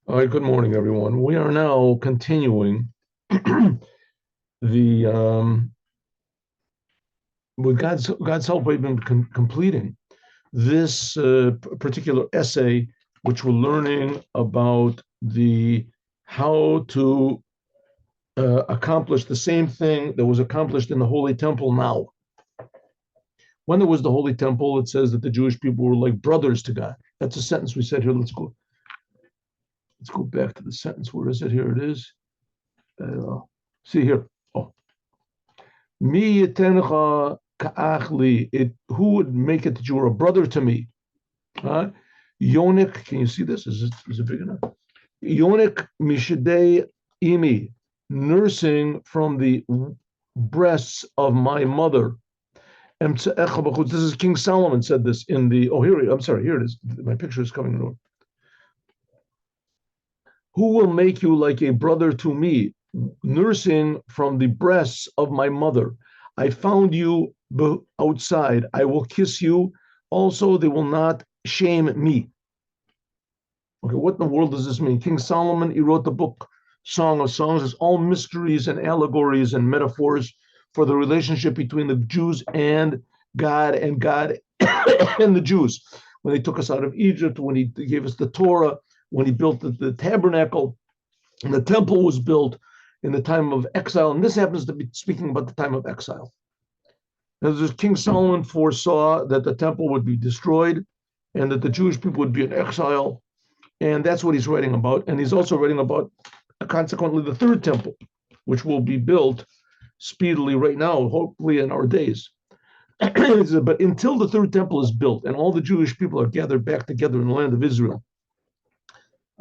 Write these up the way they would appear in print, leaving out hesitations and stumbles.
All right, good morning, everyone. We are now continuing the with God's help, we've been completing this particular essay, which we're learning about the how to accomplish the same thing that was accomplished in the Holy Temple now. When there was the Holy Temple, it says that the Jewish people were like brothers to God. That's a sentence we said here. Let's go back to the sentence. Where is it? Here it is. See here. Oh, Mi yetencha ka'achli. Who would make it that you are a brother to me? Yonik, can you see this? Is it big enough? Yonik mishidei imi, nursing from the breasts of my mother. This is King Solomon said this in the. Oh, here it is. My picture is coming through. Who will make you like a brother to me, nursing from the breasts of my mother? I found you outside. I will kiss you. Also, they will not shame me. Okay, what in the world does this mean? King Solomon, he wrote the book Song of Songs. It's all mysteries and allegories and metaphors for the relationship between the Jews and God and the Jews. When they took us out of Egypt, when he gave us the Torah, when he built the tabernacle, and the temple was built in the time of exile. And this happens to be speaking about the time of exile. As King Solomon foresaw that the temple would be destroyed and that the Jewish people would be in exile. And that's what he's writing about. And he's also writing about, consequently, the third temple, which will be built speedily right now, hopefully in our days. But until the third temple is built and all the Jewish people are gathered back together in the land of Israel,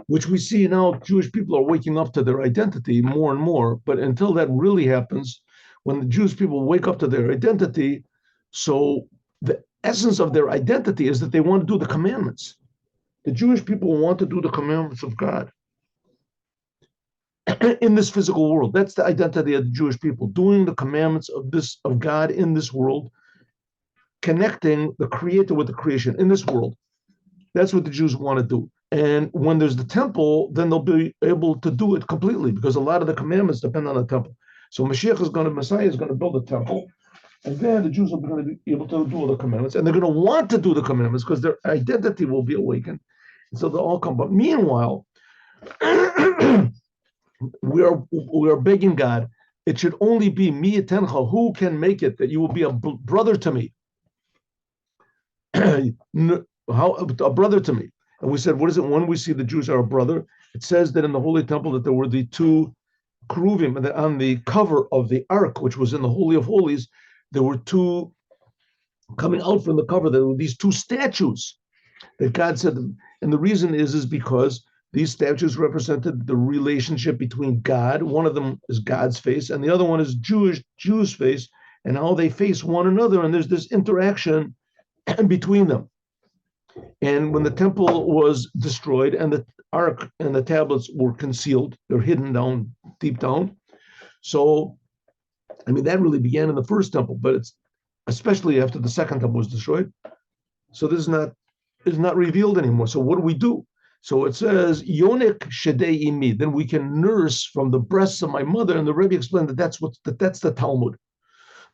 which we see now, Jewish people are waking up to their identity more and more. But until that really happens, when the Jewish people wake up to their identity, so the essence of their identity is that they want to do the commandments. The Jewish people want to do the commandments of God in this physical world. That's the identity of the Jewish people, doing the commandments of God in this world, connecting the Creator with the creation in this world. That's what the Jews want to do. And when there's the temple, then they'll be able to do it completely because a lot of the commandments depend on the temple. So Messiah is going to build a temple, and then the Jews are going to be able to do all the commandments, and they're going to want to do the commandments because their identity will be awakened. And so they'll all come. But meanwhile, we are begging God. It should only be me, Tencha, who can make it that you will be a brother to me. A brother to me. And we said, what is it when we see the Jews are a brother? It says that in the Holy Temple that there were the two keruvim on the cover of the ark, which was in the Holy of Holies. There were two coming out from the cover. There were these two statues that God said, and the reason is because these statues represented the relationship between God. One of them is God's face, and the other one is Jews' face, and how they face one another. And there's this interaction between them. And when the temple was destroyed and the ark and the tablets were concealed, they're hidden down, deep down. So, I mean, that really began in the first temple, but it's especially after the second temple was destroyed. So this is not revealed anymore. So what do we do? So it says, Yonik shedei imi, then we can nurse from the breasts of my mother. And the Rebbe explained that that's the Talmud.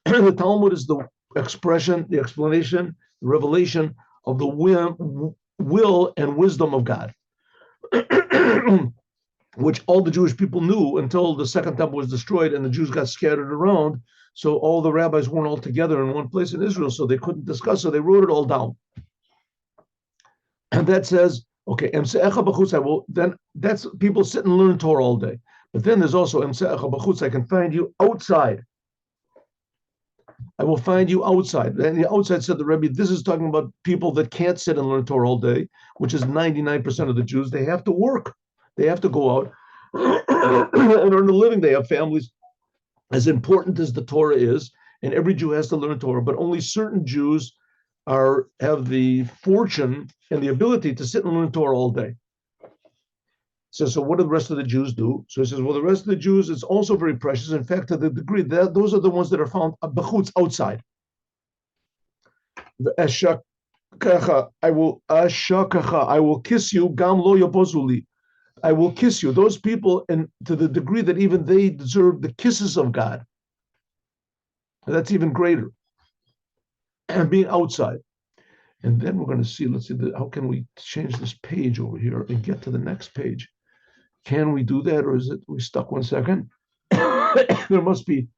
The Talmud is the expression, the explanation, the revelation of the will and wisdom of God, which all the Jewish people knew until the second temple was destroyed and the Jews got scattered around. So all the rabbis weren't all together in one place in Israel, so they couldn't discuss, so they wrote it all down. And that says, okay, then that's people sit and learn Torah all day. But then there's also I can find you outside. I will find you outside. And the outside, said the Rebbe, this is talking about people that can't sit and learn Torah all day, which is 99% of the Jews. They have to work. They have to go out and earn a living. They have families. As important as the Torah is, and every Jew has to learn Torah, but only certain Jews have the fortune and the ability to sit and learn Torah all day. So what do the rest of the Jews do? So he says, well, the rest of the Jews, it's also very precious. In fact, to the degree that those are the ones that are found bechutz, outside. I will kiss you, gam lo yabozuli. I will kiss you. Those people, and to the degree that even they deserve the kisses of God. And that's even greater. And being outside. And then we're going to see, let's see, how can we change this page over here and get to the next page? Can we do that, or is it, we stuck 1 second? There must be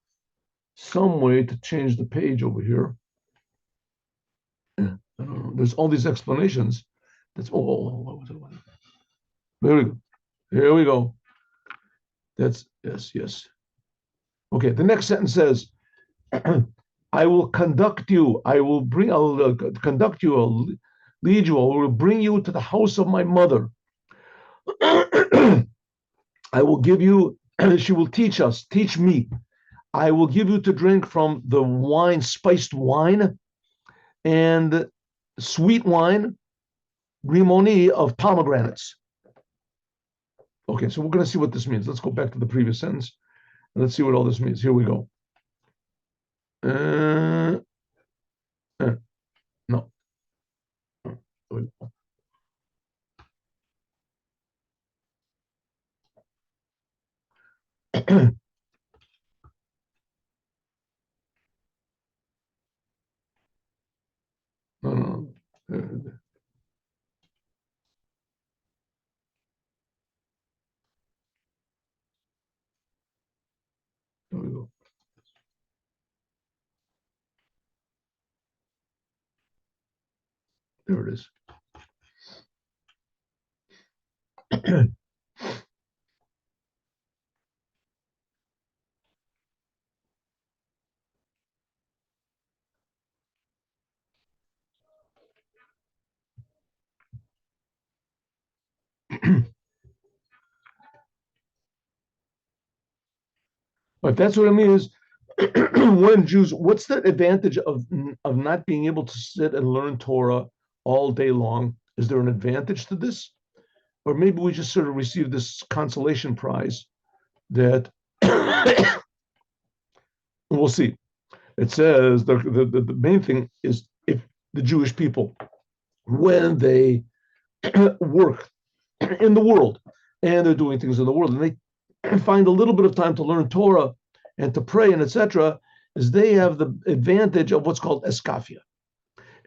some way to change the page over here. I don't know. There's all these explanations. That's, what was it? There we go. Here we go. That's, yes. Okay, the next sentence says, I will conduct you. I'll conduct you. I'll lead you. I will bring you to the house of my mother. I will give you, she will teach me. I will give you to drink from the wine, spiced wine, and sweet wine, rimoni of pomegranates. Okay, so we're going to see what this means. Let's go back to the previous sentence. And let's see what all this means. Here we go. No. No. There we go. There it is. But that's what it means. When Jews, what's the advantage of not being able to sit and learn Torah all day long? Is there an advantage to this? Or maybe we just sort of receive this consolation prize that we'll see. It says the main thing is, if the Jewish people, when they work in the world and they're doing things in the world, and they find a little bit of time to learn Torah and to pray and etc., is they have the advantage of what's called eskafia.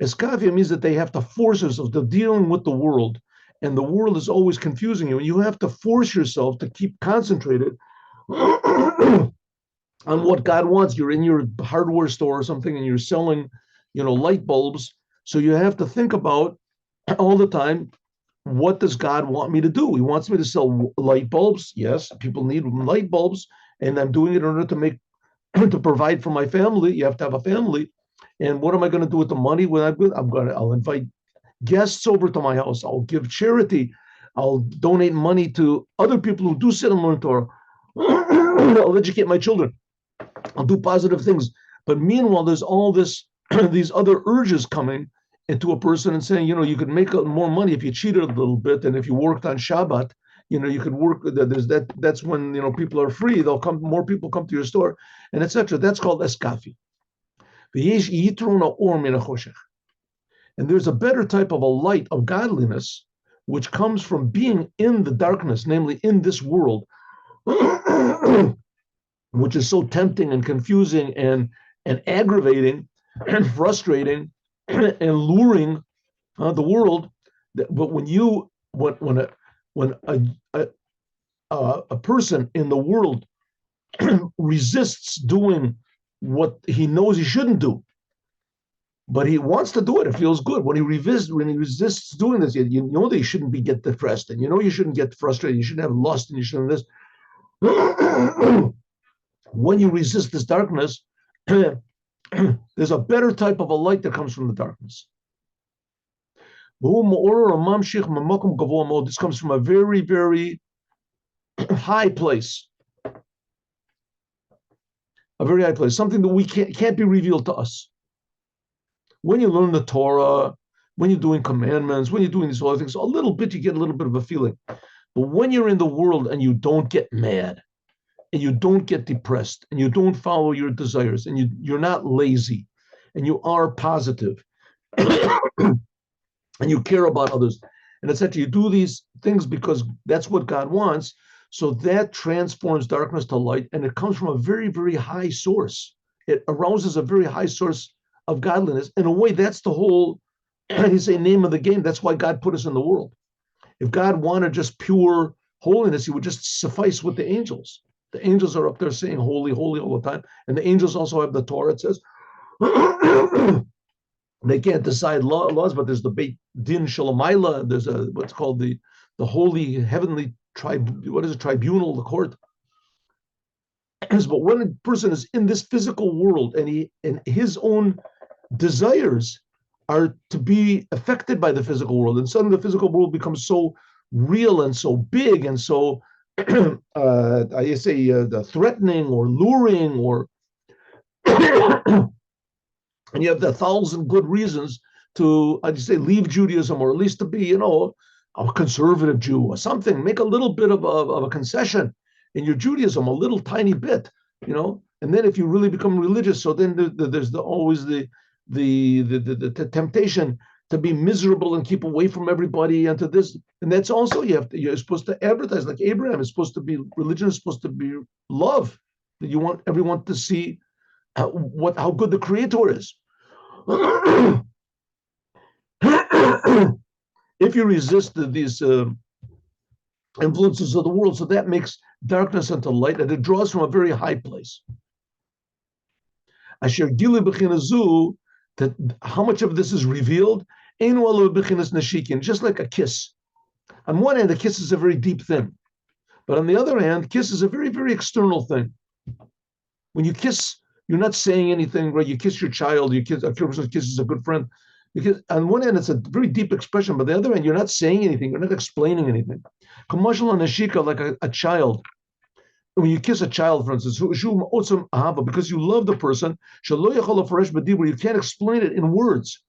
Eskafia means that they have to force themselves to dealing with the world, and the world is always confusing you, and you have to force yourself to keep concentrated on what God wants. You're in your hardware store or something, and you're selling, light bulbs. So you have to think about all the time, what does God want me to do? He wants me to sell light bulbs. Yes, people need light bulbs, and I'm doing it in order to make to provide for my family. You have to have a family. And what am I going to do with the money? When I'll invite guests over to my house. I'll give charity. I'll donate money to other people who do sit and learn Torah. I'll educate my children. I'll do positive things. But meanwhile, there's all this, these other urges coming into a person and saying, you could make more money if you cheated a little bit, and if you worked on Shabbat, you could work. There's that. That's when people are free. They'll come. More people come to your store, and etc. That's called eskafi. And there's a better type of a light of godliness, which comes from being in the darkness, namely in this world, which is so tempting and confusing and aggravating and frustrating and luring the world. But when a person in the world resists doing what he knows he shouldn't do, but he wants to do it, it feels good. When he resists doing this, you know that you shouldn't get depressed, and you shouldn't get frustrated, you shouldn't have lust, and you shouldn't have this. When you resist this darkness, there's a better type of a light that comes from the darkness. This comes from a very, very high place. A very high place, something that we can't be revealed to us. When you learn the Torah, when you're doing commandments, when you're doing these other things, a little bit, you get a little bit of a feeling. But when you're in the world and you don't get mad, and you don't get depressed, and you don't follow your desires, and you're not lazy, and you are positive, and you care about others, and etc. You do these things because that's what God wants. So that transforms darkness to light, and it comes from a very, very high source. It arouses a very high source of godliness. In a way, that's the whole, you say, name of the game. That's why God put us in the world. If God wanted just pure holiness, he would just suffice with the angels. The angels are up there saying holy, holy all the time. And the angels also have the Torah. It says they can't decide laws, but there's the Beit Din Shalamayla. There's what's called the holy heavenly tribunal, the court. But when a person is in this physical world and his own desires are to be affected by the physical world, and suddenly the physical world becomes so real and so big and so I say threatening or luring, or and you have the thousand good reasons to, I'd say, leave Judaism, or at least to be, a conservative Jew or something. Make a little bit of a concession in your Judaism, a little tiny bit, And then if you really become religious, so then there's always the temptation to be miserable and keep away from everybody and to this. And that's also, you're supposed to advertise, like Abraham is supposed to be, religion is supposed to be love. That you want everyone to see how good the Creator is. If you resist these influences of the world, so that makes darkness into light, and it draws from a very high place. Asher gili b'chinazu, that how much of this is revealed, einu alu b'chinas neshikin, just like a kiss. On one hand, a kiss is a very deep thing, but on the other hand, kiss is a very, very external thing. When you kiss, you're not saying anything, right? You kiss your child, a person kisses a good friend. Because on one hand, it's a very deep expression, but on the other hand, you're not saying anything, you're not explaining anything. Commercial and neshika, like a child. When you kiss a child, for instance, because you love the person, you can't explain it in words.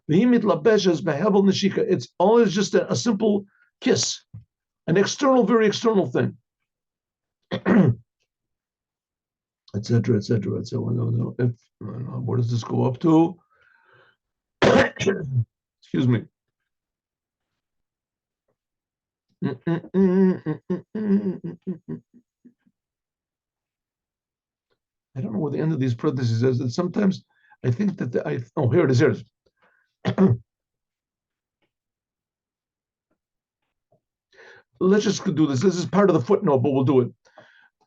It's always just a simple kiss, an external, very external thing. Etc. Etc. Where does this go up to? Excuse me. I don't know where the end of these parentheses is. And sometimes I think that here it is. Here it is. Let's just do this. This is part of the footnote, but we'll do it.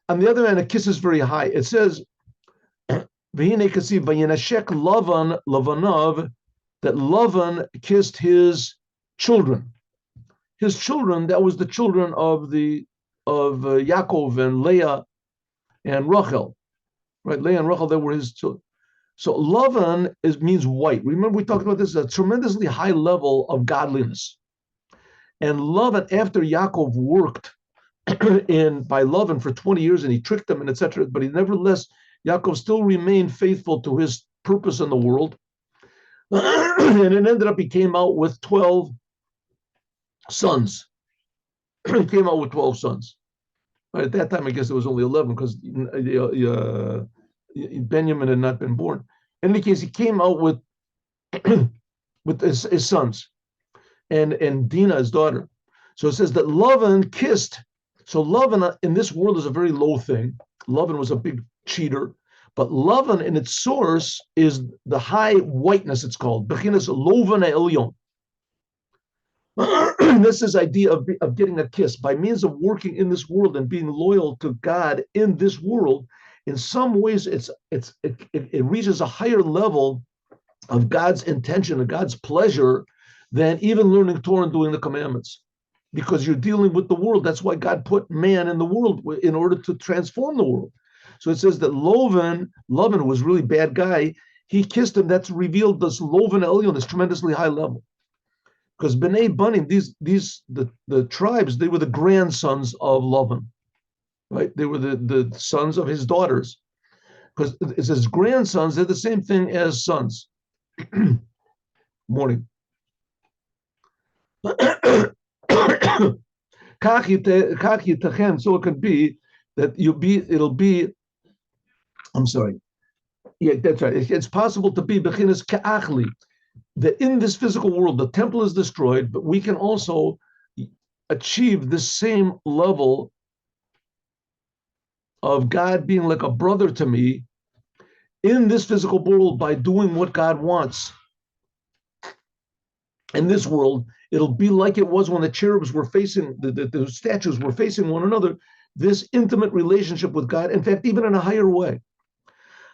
On the other hand, a kiss is very high. It says, "Vayinashek Lavan Lavanav," that Lavan kissed his children. His children, that was the children of Yaakov and Leah and Rachel, right? Leah and Rachel, they were his children. So Lavan means white. Remember, we talked about this, a tremendously high level of godliness. And Lavan, after Yaakov worked by Lavan for 20 years, and he tricked him and etc., but nevertheless, Yaakov still remained faithful to his purpose in the world. And it ended up, he came out with 12 sons. He came out with 12 sons. At that time, I guess it was only 11 because Benjamin had not been born. In any case, he came out with his sons and Dinah, his daughter. So it says that Lavan kissed. So Lavan in this world is a very low thing. Lavan was a big cheater. But Lavan in its source is the high whiteness, it's called. Bechinas Lovan Elyon. This is idea of getting a kiss by means of working in this world and being loyal to God in this world. In some ways, it reaches a higher level of God's intention and God's pleasure than even learning Torah and doing the commandments, because you're dealing with the world. That's why God put man in the world, in order to transform the world. So it says that Lavan was really bad guy. He kissed him. That's revealed this Lovan Elyon, this tremendously high level. Because Bnei Banim, the tribes, they were the grandsons of Lavan, right? They were the sons of his daughters. Because it says grandsons, they're the same thing as sons. Morning. So it could be that it'll be, I'm sorry. Yeah, that's right. It's possible to be bechinas ka'achli. that in this physical world, the temple is destroyed, but we can also achieve the same level of God being like a brother to me in this physical world by doing what God wants. In this world, it'll be like it was when the cherubs were facing, the statues were facing one another, this intimate relationship with God, in fact, even in a higher way.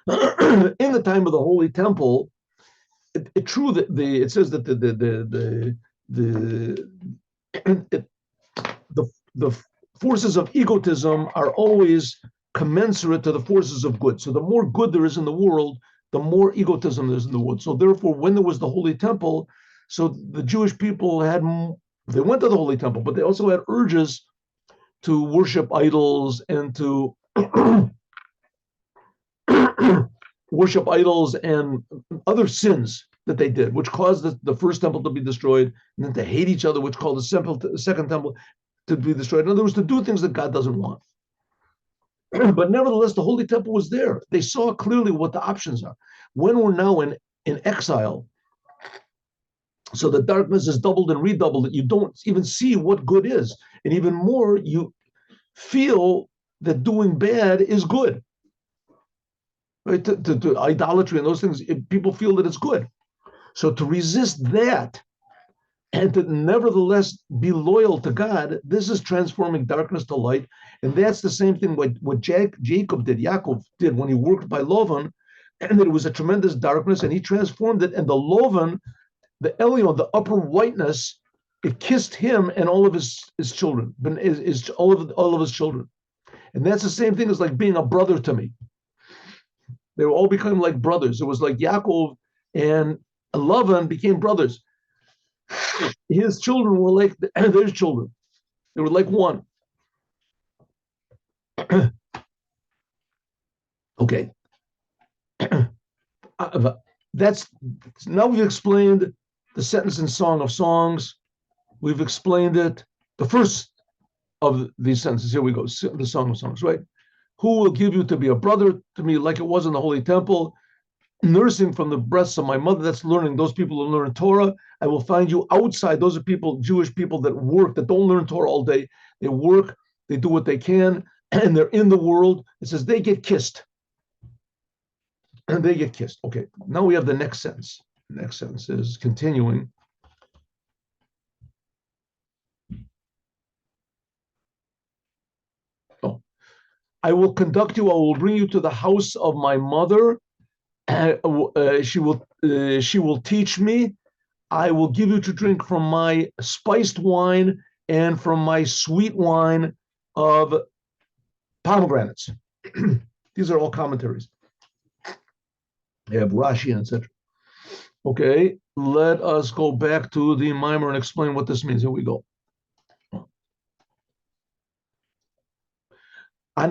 In the time of the Holy Temple, true that it says that the forces of egotism are always commensurate to the forces of good. So the more good there is in the world, the more egotism there is in the world. So therefore, when there was the Holy Temple, so the Jewish people they went to the Holy Temple, but they also had urges to worship idols and to worship idols and other sins that they did, which caused the first temple to be destroyed, and then to hate each other, which caused the second temple to be destroyed. In other words, to do things that God doesn't want. But nevertheless, the Holy Temple was there. They saw clearly what the options are. When we're now in exile, so the darkness is doubled and redoubled, that you don't even see what good is. And even more, you feel that doing bad is good. Right? To idolatry and those things, people feel that it's good. So to resist that and to nevertheless be loyal to God, this is transforming darkness to light. And that's the same thing what Jacob did, Yaakov did when he worked by Lavan, and that it was a tremendous darkness, and he transformed it. And the Lavan, the Elyon, the upper whiteness, it kissed him and all of his children, all of his children. And that's the same thing as like being a brother to me. They were all becoming like brothers. It was like Yaakov and Lavan became brothers. His children were like their children. They were like one. Okay. That's now we've explained the sentence in Song of Songs. We've explained it. The first of these sentences. Here we go. The Song of Songs, right? Who will give you to be a brother to me like it was in the Holy Temple? Nursing from the breasts of my mother, that's learning. Those people who learn Torah, I will find you outside. Those are people, Jewish people that work, that don't learn Torah all day. They work, they do what they can, and they're in the world. It says they get kissed. And they get kissed. Okay, now we have the next sentence. The next sentence is continuing. Oh, I will conduct you, I will bring you to the house of my mother. She will teach me. I will give you to drink from my spiced wine and from my sweet wine of pomegranates. These are all commentaries. They have Rashi and etc. Okay, let us go back to the mimer and explain what this means. Here we go. I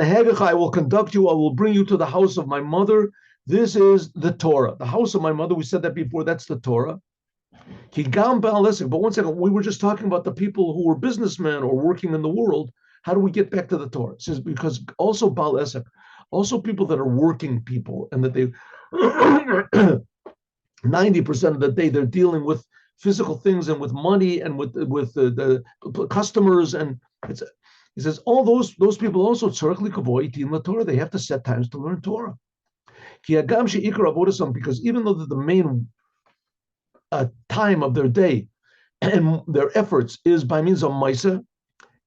will conduct you. I will bring you to the house of my mother. This is the Torah. The house of my mother, we said that before, that's the Torah. But one second, we were just talking about the people who were businessmen or working in the world. How do we get back to the Torah? It says because also Baal Esek, also people that are working people, and that they 90% of the day they're dealing with physical things and with money and with the customers, and he says all those people also Torah, they have to set times to learn Torah. Because even though the main time of their day and their efforts is by means of Maisa,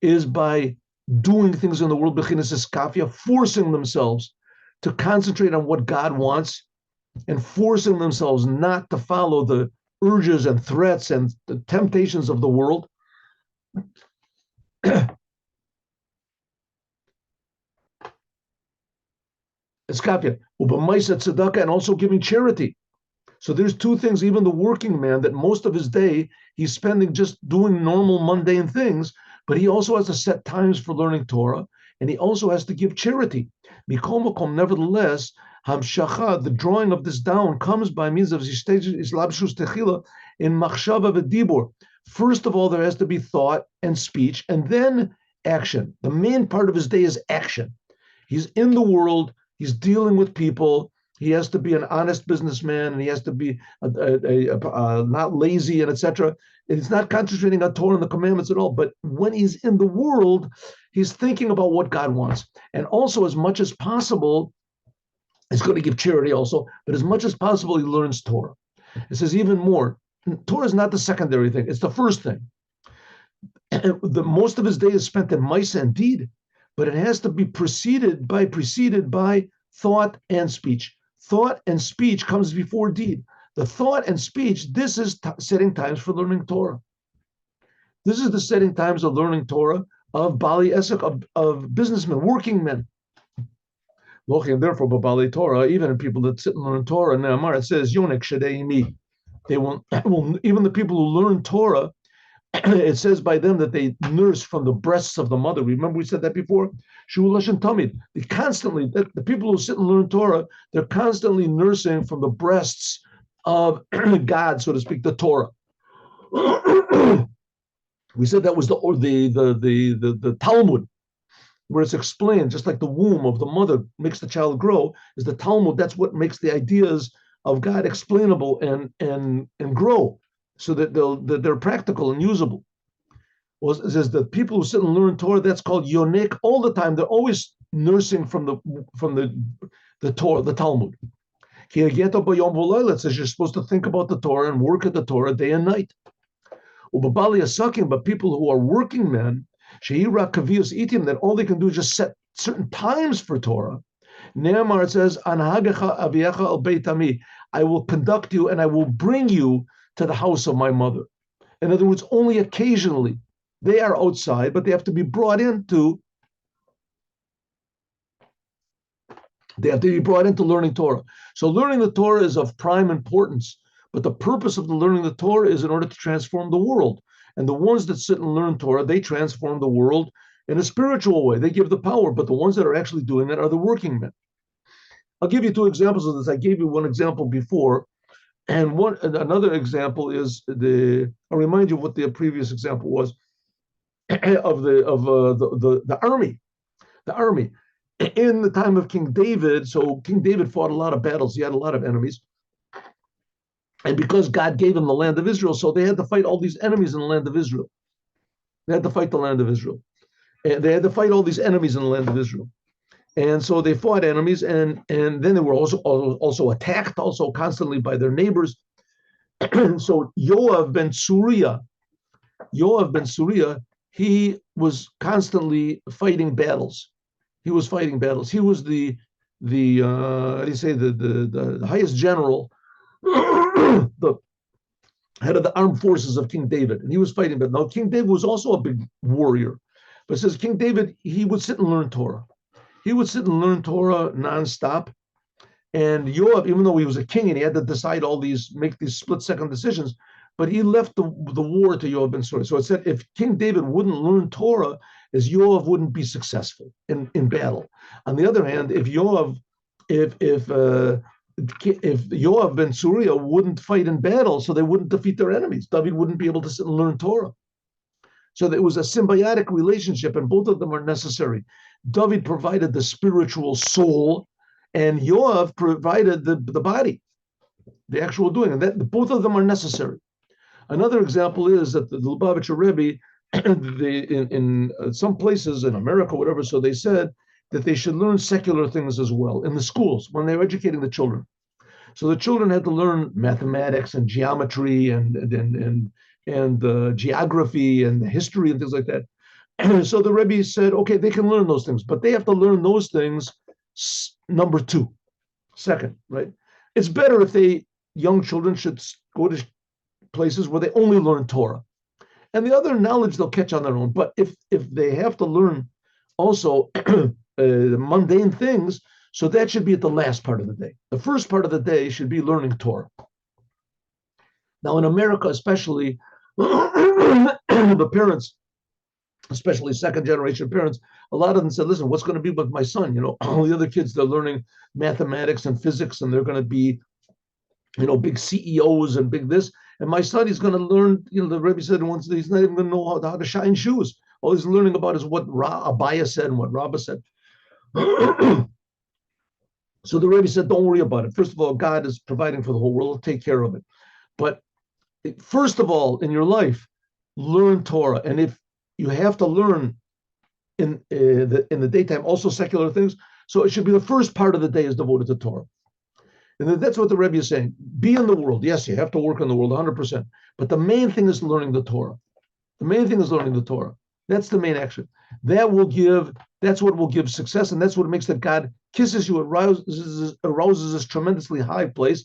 is by doing things in the world, forcing themselves to concentrate on what God wants and forcing themselves not to follow the urges and threats and the temptations of the world. And also giving charity. So there's two things, even the working man, that most of his day he's spending just doing normal mundane things, but he also has to set times for learning Torah, and he also has to give charity. Nevertheless, the drawing of this down comes by means of islabshus techila in machshava v'dibur. First of all, there has to be thought and speech, and then action. The main part of his day is action. He's in the world, he's dealing with people, He has to be an honest businessman, and he has to be not lazy and etc. He's not concentrating on Torah and the commandments at all. But when he's in the world, he's thinking about what God wants. And also, as much as possible, he's going to give charity also, but as much as possible, he learns Torah. It says even more. Torah is not the secondary thing, it's the first thing. The most of his day is spent in Maisa and deed, but it has to be preceded by thought and speech. Thought and speech comes before deed. The thought and speech, this is setting times for learning Torah. This is the setting times of learning Torah of Bali Esek, of businessmen, working men. Looking therefore, Bali Torah, even in people that sit and learn Torah, Ne'amar, it says, Yonek Shadeimi. They will, even the people who learn Torah, it says by them that they nurse from the breasts of the mother. Remember we said that before? Shulash and Tamid. They constantly, the people who sit and learn Torah, they're constantly nursing from the breasts of God, so to speak, the Torah. We said that was the Talmud, where it's explained, just like the womb of the mother makes the child grow, is the Talmud. That's what makes the ideas of God explainable and grow, so that they're practical and usable. Well, it says the people who sit and learn Torah, that's called yonik all the time. They're always nursing from the Torah, the Talmud. It says you're supposed to think about the Torah and work at the Torah day and night. But people who are working men, that all they can do is just set certain times for Torah. Ne'amar, it says, I will conduct you and I will bring you to the house of my mother. In other words, only occasionally. They are outside, but they have to be brought into learning Torah. So learning the Torah is of prime importance, but the purpose of the learning the Torah is in order to transform the world. And the ones that sit and learn Torah, they transform the world in a spiritual way. They give the power, but the ones that are actually doing that are the working men. I'll give you two examples of this. I gave you one example before, and another example is I'll remind you what the previous example was of the army. The army in the time of King David. So King David fought a lot of battles. He had a lot of enemies. And because God gave him the land of Israel, so they had to fight all these enemies in the land of Israel. They had to fight the land of Israel. And they had to fight all these enemies in the land of Israel. And so they fought enemies, and then they were also attacked also constantly by their neighbors. So Yoav ben Tsuriah, he was constantly fighting battles. He was fighting battles. He was the how do you say, the highest general, the head of the armed forces of King David, and he was fighting. But now King David was also a big warrior. But it says King David, he would sit and learn Torah. He would sit and learn Torah nonstop. And Yoav, even though he was a king and he had to decide make these split-second decisions, but he left the war to Yoav ben Tsuriah. So it said if King David wouldn't learn Torah, as Yoav wouldn't be successful in battle. On the other hand, if Yoav ben Tsuriah wouldn't fight in battle, so they wouldn't defeat their enemies, David wouldn't be able to sit and learn Torah. So it was a symbiotic relationship, and both of them are necessary. David provided the spiritual soul, and Yoav provided the body, the actual doing. And that both of them are necessary. Another example is that the Lubavitcher Rebbe, in some places in America, whatever, so they said that they should learn secular things as well in the schools when they were educating the children. So the children had to learn mathematics and geometry and geography and history and things like that. And so the Rebbe said, okay, they can learn those things, but they have to learn those things number two, second, right? It's better if young children should go to places where they only learn Torah. And the other knowledge they'll catch on their own. But if they have to learn also mundane things, so that should be at the last part of the day. The first part of the day should be learning Torah. Now in America especially, the parents, especially second generation parents, a lot of them said, listen, what's going to be with my son? All the other kids, they're learning mathematics and physics, and they're going to be, big CEOs and big this. And my son, he's going to learn, the Rebbe said once, he's not even going to know how to shine shoes. All he's learning about is what Abaya said and what Rabbah said. So the Rebbe said, don't worry about it. First of all, God is providing for the whole world. He'll take care of it. But first of all, in your life, learn Torah. And if you have to learn in the daytime also secular things, so it should be the first part of the day is devoted to Torah. And that's what the Rebbe is saying. Be in the world. Yes, you have to work in the world 100%. But the main thing is learning the Torah. The main thing is learning the Torah. That's the main action. That's what will give success. And that's what makes that God kisses you, arouses this tremendously high place.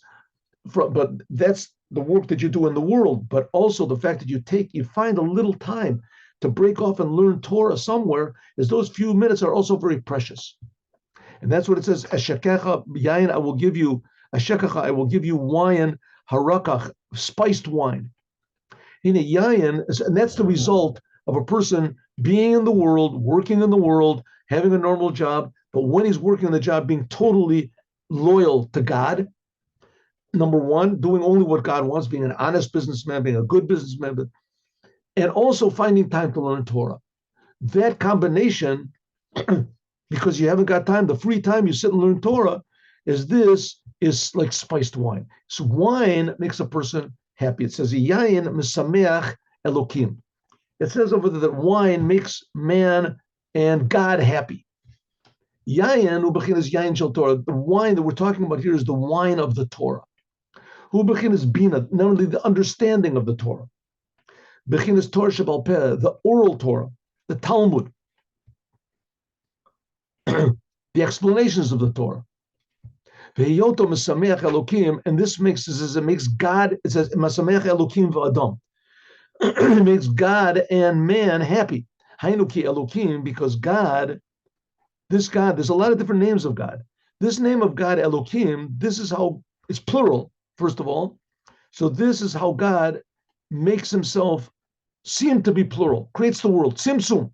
But that's the work that you do in the world. But also the fact that you find a little time to break off and learn Torah somewhere, is those few minutes are also very precious. And that's what it says, Ashekecha yain, I will give you, Ashekecha, I will give you wine, harakach, spiced wine. In a yain, and that's the result of a person being in the world, working in the world, having a normal job, but when he's working in the job, being totally loyal to God. Number one, doing only what God wants, being an honest businessman, being a good businessman, and also finding time to learn Torah. That combination, because you haven't got time, the free time you sit and learn Torah, is like spiced wine. So wine makes a person happy. It says, Yayin misameach Elokim. It says over there that wine makes man and God happy. Yayin ubechin is yayin shel Torah. The wine that we're talking about here is the wine of the Torah. Ubechin is bina, not only the understanding of the Torah. Bechin is Torah Shebal Peh, the oral Torah, the Talmud, the explanations of the Torah. Vehiyoto Mesameach Elokim, and this makes God, it says Mesameach Elokim v'Adam. It makes God and man happy. Hainuki Elokim, because God, there's a lot of different names of God. This name of God, Elokim, this is how it's plural, first of all. So this is how God makes himself seem to be plural, creates the world, Tzimtzum,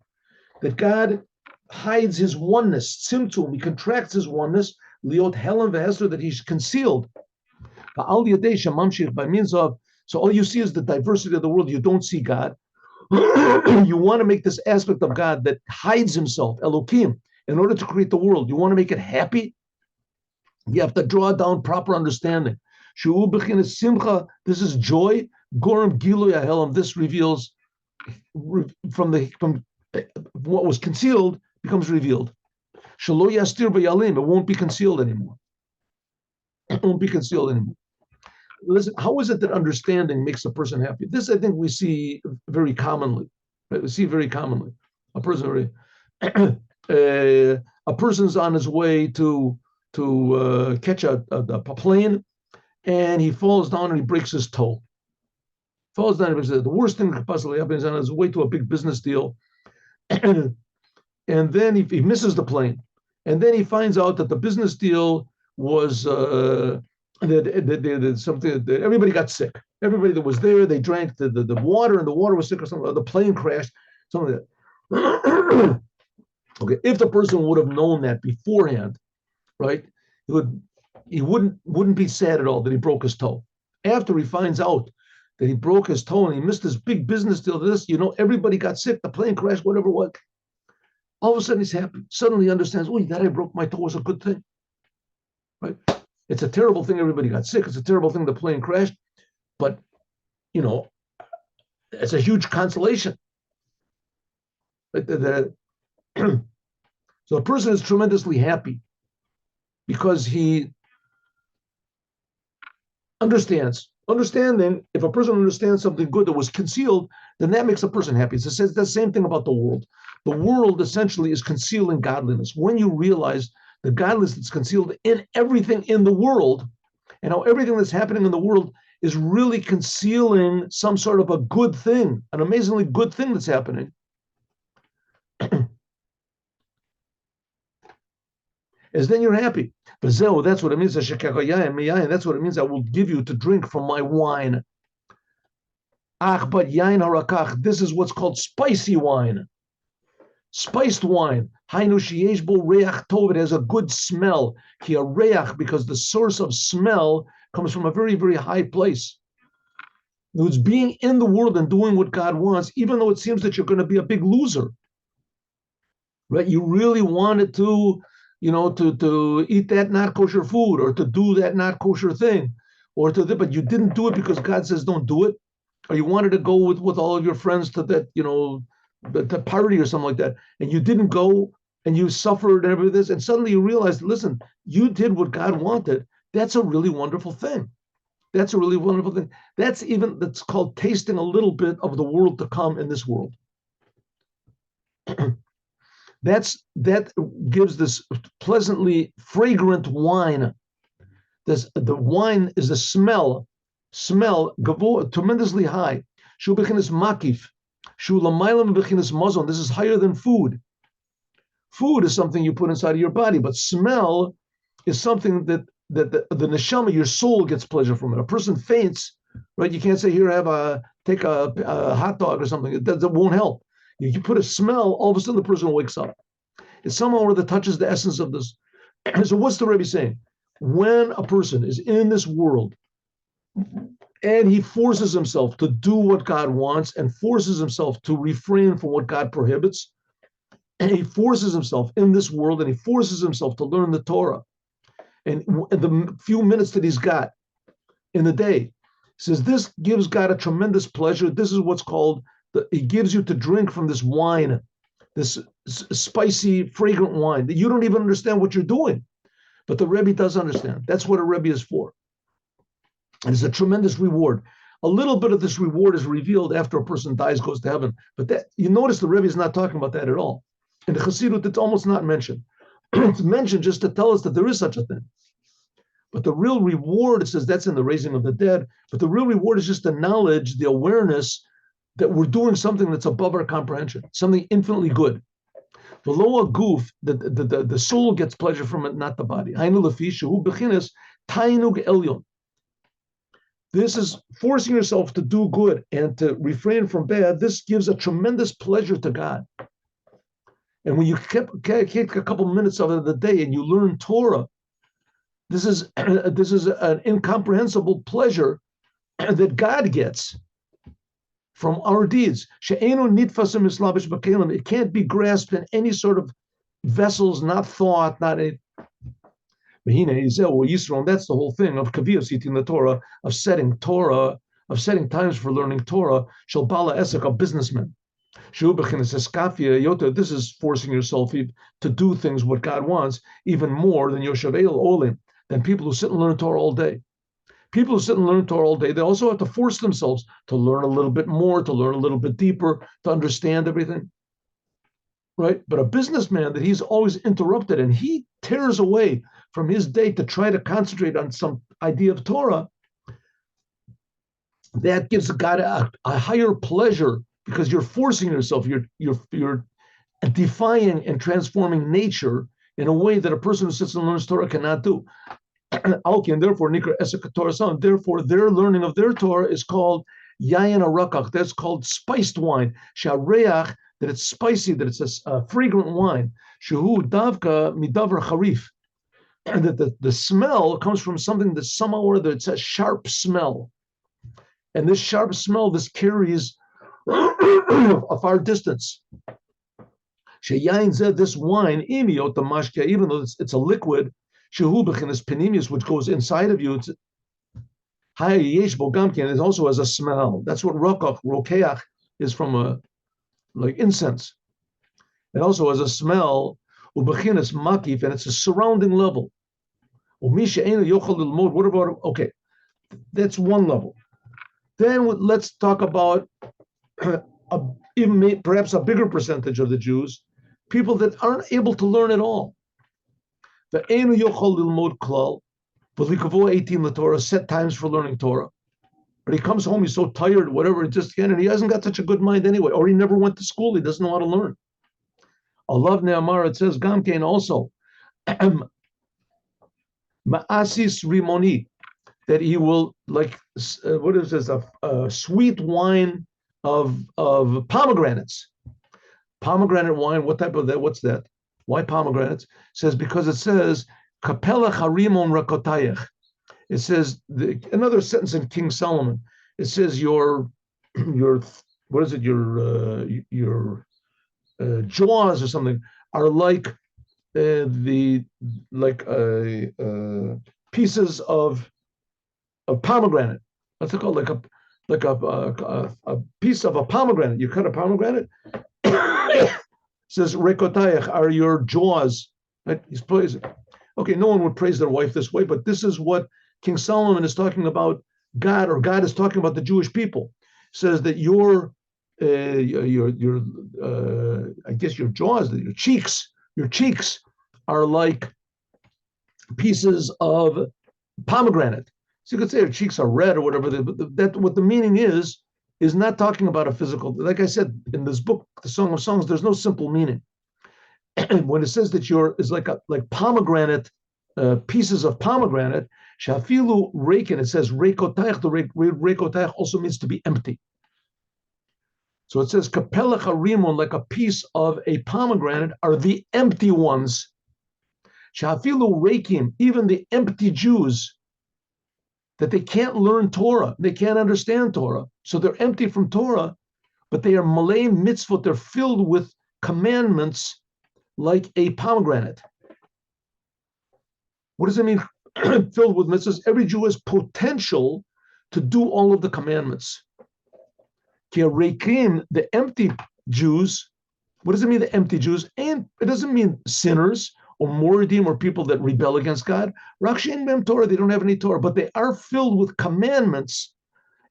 that God hides his oneness, Tzimtzum, he contracts his oneness, Liot Helen v'Hester, that he's concealed. By means of, so all you see is the diversity of the world, you don't see God. You want to make this aspect of God that hides himself, Elokim, in order to create the world. You want to make it happy? You have to draw down proper understanding. This is joy. Gorem Gilu Yahelam, this reveals from what was concealed becomes revealed. Shalo Yastir B'Yalim, it won't be concealed anymore. It won't be concealed anymore. Listen, how is it that understanding makes a person happy? This, I think, we see very commonly. Right? We see very commonly. A person's on his way to catch a plane, and he falls down and he breaks his toe. Falls down. The worst thing that could possibly happen is on his way to a big business deal, and then he misses the plane, and then he finds out that the business deal was that something that everybody got sick. Everybody that was there, they drank the water, and the water was sick or something. The plane crashed, something like that. Okay, if the person would have known that beforehand, right, he wouldn't be sad at all that he broke his toe. After he finds out that he broke his toe and he missed this big business deal, everybody got sick, the plane crashed, whatever it was. All of a sudden he's happy. Suddenly he understands, that I broke my toe was a good thing. Right? It's a terrible thing everybody got sick. It's a terrible thing the plane crashed. But, it's a huge consolation. So a person is tremendously happy because he understands. Understanding, if a person understands something good that was concealed, then that makes a person happy. It says the same thing about the world. The world essentially is concealing godliness. When you realize the godliness that's concealed in everything in the world, and how everything that's happening in the world is really concealing some sort of a good thing, an amazingly good thing that's happening, is then you're happy. That's what it means. That's what it means. I will give you to drink from my wine. But yain harakach, this is what's called spicy wine. Spiced wine. It has a good smell. Because the source of smell comes from a very, very high place. It's being in the world and doing what God wants, even though it seems that you're going to be a big loser. Right? You really wanted to, to eat that not kosher food, or to do that not kosher thing, but you didn't do it because God says don't do it, or you wanted to go with all of your friends to that, the party or something like that, and you didn't go, and you suffered and everything, and suddenly you realized, listen, you did what God wanted. That's a really wonderful thing. That's a really wonderful thing. That's called tasting a little bit of the world to come in this world. That gives this pleasantly fragrant wine. The wine is a smell tremendously high. Shu bechinas makif, shu lamaylam bechinas mazon. This is higher than food. Food is something you put inside of your body, but smell is something that the neshama, your soul, gets pleasure from it. A person faints, right? You can't say, here, take a hot dog or something. That won't help. You put a smell, all of a sudden the person wakes up. It's somehow or that touches the essence of this. So what's the Rebbe saying? When a person is in this world and he forces himself to do what God wants and forces himself to refrain from what God prohibits, and he forces himself in this world and he forces himself to learn the Torah, and the few minutes that he's got in the day, says this gives God a tremendous pleasure. This is what's called, he gives you to drink from this wine, this spicy, fragrant wine that you don't even understand what you're doing. But the Rebbe does understand. That's what a Rebbe is for. And it's a tremendous reward. A little bit of this reward is revealed after a person dies, goes to heaven. But that, you notice the Rebbe is not talking about that at all. In the Chassidut, it's almost not mentioned. It's mentioned just to tell us that there is such a thing. But the real reward, it says that's in the raising of the dead, but the real reward is just the knowledge, the awareness that we're doing something that's above our comprehension, something infinitely good. The lower goof, the soul gets pleasure from it, not the body. This is forcing yourself to do good and to refrain from bad. This gives a tremendous pleasure to God. And when you take a couple minutes out of the day and you learn Torah, this is an incomprehensible pleasure that God gets from our deeds. It can't be grasped in any sort of vessels, not thought, not a. That's the whole thing of kaviyos, eating the Torah, of setting times for learning Torah. Shalbala esek, a businessman. This is forcing yourself to do things what God wants, even more than Yoshavel Olim, than people who sit and learn Torah all day. People who sit and learn Torah all day, they also have to force themselves to learn a little bit more, to learn a little bit deeper, to understand everything. Right? But a businessman that he's always interrupted and he tears away from his day to try to concentrate on some idea of Torah, that gives God a higher pleasure, because you're forcing yourself, you're defying and transforming nature in a way that a person who sits and learns Torah cannot do. And therefore, therefore, their learning of their Torah is called yayin arakach. That's called spiced wine. Shareach, that it's spicy, that it's a fragrant wine. Shehu davka midavar charif, and that the smell comes from something that somehow or other it's a sharp smell, and this sharp smell this carries a far distance. This wine, even though it's a liquid, which goes inside of you, it also has a smell. That's what rokeach is from, like incense. It also has a smell, makif, and it's a surrounding level. What about, okay, that's one level. Then let's talk about even perhaps a bigger percentage of the Jews, people that aren't able to learn at all. The Einu Yochol Lilmod Klal, V'likavo 18 the Torah, set times for learning Torah. But he comes home, he's so tired, whatever, and he hasn't got such a good mind anyway, or he never went to school, he doesn't know how to learn. Allah Ne'amar, it says, Gamkein also, Ma'asis Rimoni, that he will, like, what is this, a sweet wine of pomegranates. Pomegranate wine, what type of that? What's that? Why pomegranates? It says, because it says, Kapela Harimon Rakotayech. It says, another sentence in King Solomon, it says your what is it, your jaws or something are like the like pieces of pomegranate. What's it called? Like a piece of a pomegranate. You cut a pomegranate. It says rekotayach are your jaws. Right? He's praising. Okay, no one would praise their wife this way, but this is what King Solomon is talking about God, or God is talking about the Jewish people. Says that your I guess your jaws, your cheeks are like pieces of pomegranate. So you could say your cheeks are red or whatever. But that what the meaning is not talking about a physical. Like I said in this book, the Song of Songs, there's no simple meaning. When it says that your is like pomegranate, pieces of pomegranate, shafilu reikin, it says reikotayach. The reikotayach also means to be empty. So it says kapelach harimon, like a piece of a pomegranate, are the empty ones. Shafilu reikim, even the empty Jews, that they can't learn Torah, they can't understand Torah, so they're empty from Torah, but they are malay mitzvot. They're filled with commandments like a pomegranate. What does it mean, filled with mitzvahs? Every Jew has potential to do all of the commandments. The empty Jews, what does it mean, the empty Jews? And it doesn't mean sinners or moridim or people that rebel against God. Rakshin mem Torah, they don't have any Torah, but they are filled with commandments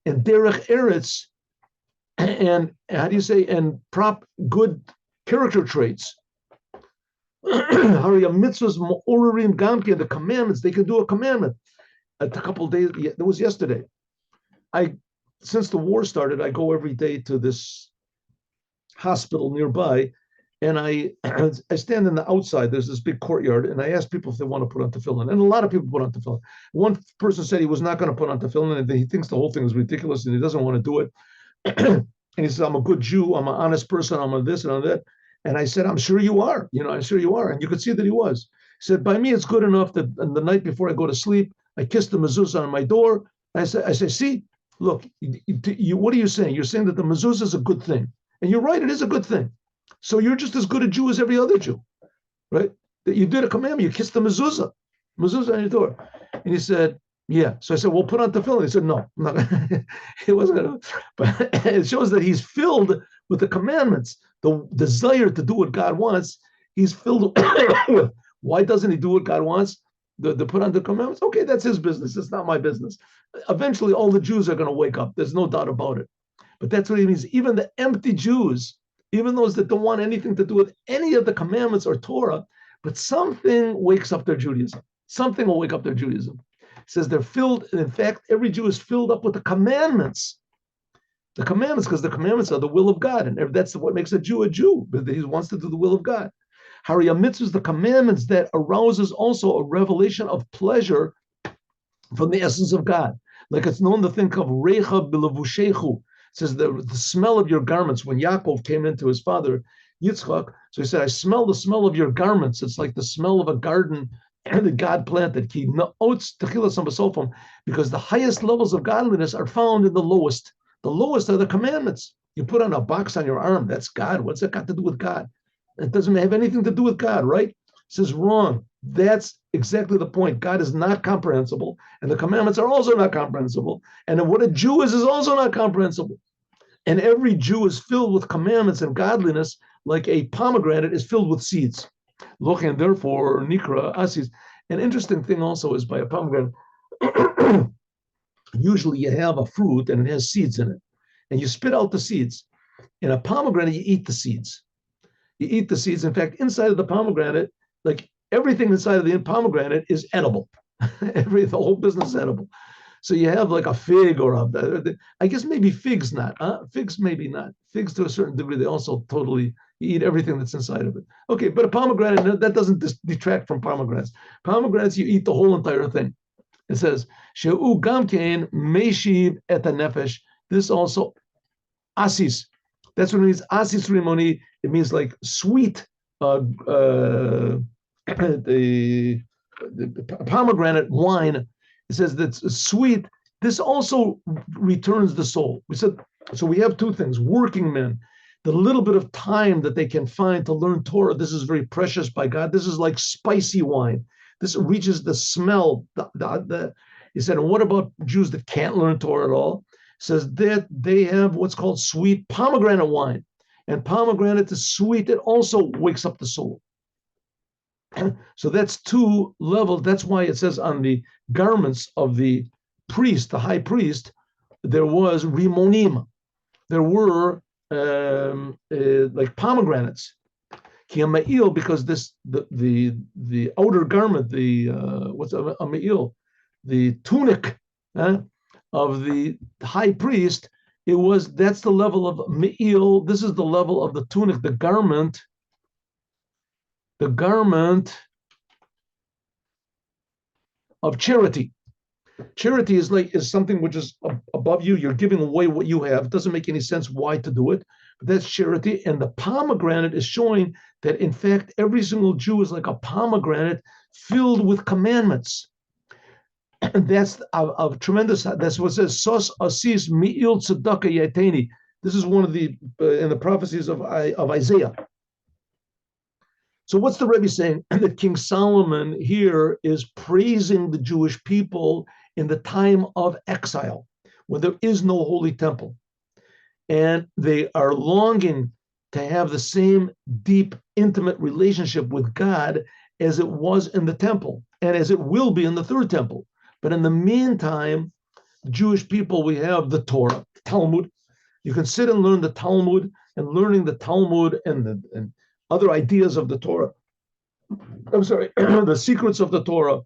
and derech eretz, and how do you say, and good character traits. The commandments, they can do a commandment. A couple of days, it was yesterday. Since the war started, I go every day to this hospital nearby, and I stand in the outside. There's this big courtyard, and I ask people if they want to put on tefillin, and a lot of people put on tefillin. One person said he was not going to put on tefillin, and he thinks the whole thing is ridiculous, and he doesn't want to do it. And he says, "I'm a good Jew. I'm an honest person. I'm a this and I'm that." And I said, "I'm sure you are. I'm sure you are." And you could see that he was. He said, "By me, it's good enough that the night before I go to sleep, I kiss the mezuzah on my door." I say, "See, look, what are you saying? You're saying that the mezuzah is a good thing. And you're right, it is a good thing. So you're just as good a Jew as every other Jew, right? That you did a commandment, you kissed the mezuzah on your door." And he said, "Yeah." So I said, "Well, put on tefillin." He said, "No, I'm not gonna." He wasn't going to. But it shows that he's filled with the commandments, the desire to do what God wants. He's filled with. Why doesn't he do what God wants? The put on the commandments? Okay, that's his business. It's not my business. Eventually, all the Jews are going to wake up. There's no doubt about it. But that's what he means. Even the empty Jews, even those that don't want anything to do with any of the commandments or Torah, but something wakes up their Judaism. Something will wake up their Judaism. It says they're filled, and in fact, every Jew is filled up with the commandments. The commandments, because the commandments are the will of God, and that's what makes a Jew, but he wants to do the will of God. Hariyah mitzvahs, the commandments that arouses also a revelation of pleasure from the essence of God. Like it's known to think of Recha Bilavushechu. It says the smell of your garments. When Yaakov came into his father Yitzchak, so he said, "I smell the smell of your garments." It's like the smell of a garden that God planted. Because the highest levels of godliness are found in the lowest. The lowest are the commandments. You put on a box on your arm, that's God. What's that got to do with God? It doesn't have anything to do with God, right? It says wrong. That's exactly the point. God is not comprehensible, and the commandments are also not comprehensible. And what a Jew is also not comprehensible. And every Jew is filled with commandments and godliness, like a pomegranate is filled with seeds. And therefore, Nikra Asis. An interesting thing also is by a pomegranate, usually you have a fruit and it has seeds in it, and you spit out the seeds. In a pomegranate, you eat the seeds. You eat the seeds. In fact, inside of the pomegranate, like everything inside of the pomegranate is edible. The whole business is edible. So you have like a fig I guess maybe figs not. Figs maybe not. Figs to a certain degree, they also totally, you eat everything that's inside of it. Okay, but a pomegranate, that doesn't detract from pomegranates. Pomegranates, you eat the whole entire thing. It says, She'u gamkein meshiv et nefesh. This also, asis. That's what it means. Asis rimoni. It means like sweet, the pomegranate wine. It says that's sweet. This also returns the soul. We said, so we have two things: working men the little bit of time that they can find to learn Torah, this is very precious by God. This is like spicy wine. This reaches the smell. He said, and what about Jews that can't learn Torah at all? He says that they have what's called sweet pomegranate wine. And pomegranate is sweet. It also wakes up the soul. So that's two levels. That's why it says on the garments of the priest, the high priest, there was rimonim. There were like pomegranates. Because the outer garment, the what's a me'il, the tunic of the high priest, that's the level of me'il. This is the level of the tunic, the garment of charity. Charity is something which is above you. You're giving away what you have. It doesn't make any sense why to do it, but that's charity. And the pomegranate is showing that, in fact, every single Jew is like a pomegranate filled with commandments. And that's of tremendous. That's what it says. Sos asis mi'il tzedakah yateni. This is one of the in the prophecies of Isaiah. So what's the Rebbe saying? That King Solomon here is praising the Jewish people in the time of exile, when there is no holy temple. And they are longing to have the same deep, intimate relationship with God as it was in the temple, and as it will be in the third temple. But in the meantime, the Jewish people, we have the Torah, the Talmud. You can sit and learn the Talmud, and learning the Talmud and other ideas of the Torah. I'm sorry, the secrets of the Torah,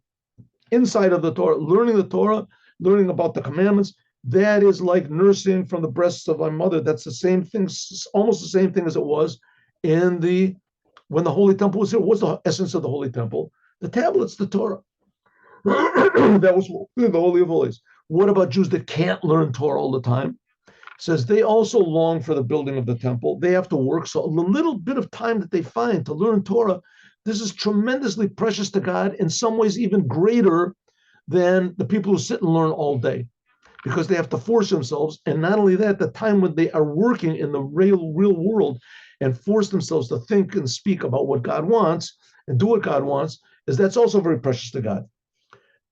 inside of the Torah, learning the Torah, learning about the commandments. That is like nursing from the breasts of my mother. That's the same thing, almost the same thing as it was when the Holy Temple was here. What's the essence of the Holy Temple? The tablets, the Torah. That was the Holy of Holies. What about Jews that can't learn Torah all the time? It says they also long for the building of the temple. They have to work. So a little bit of time that they find to learn Torah, this is tremendously precious to God, in some ways even greater than the people who sit and learn all day, because they have to force themselves. And not only that, the time when they are working in the real world and force themselves to think and speak about what God wants and do what God wants, that's also very precious to God.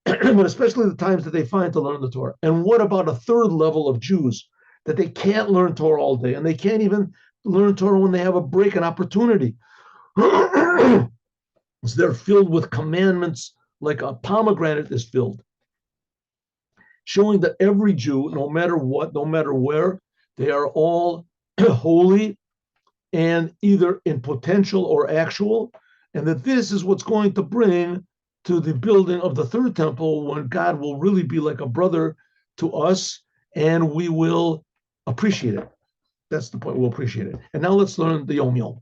But especially the times that they find to learn the Torah. And what about a third level of Jews that they can't learn Torah all day, and they can't even learn Torah when they have a break, an opportunity? So they're filled with commandments like a pomegranate is filled, showing that every Jew, no matter what, no matter where, they are all holy, and either in potential or actual, and that this is what's going to bring to the building of the third temple, when God will really be like a brother to us, and we will appreciate it. That's the point. We'll appreciate it. And now let's learn the Yom Yom.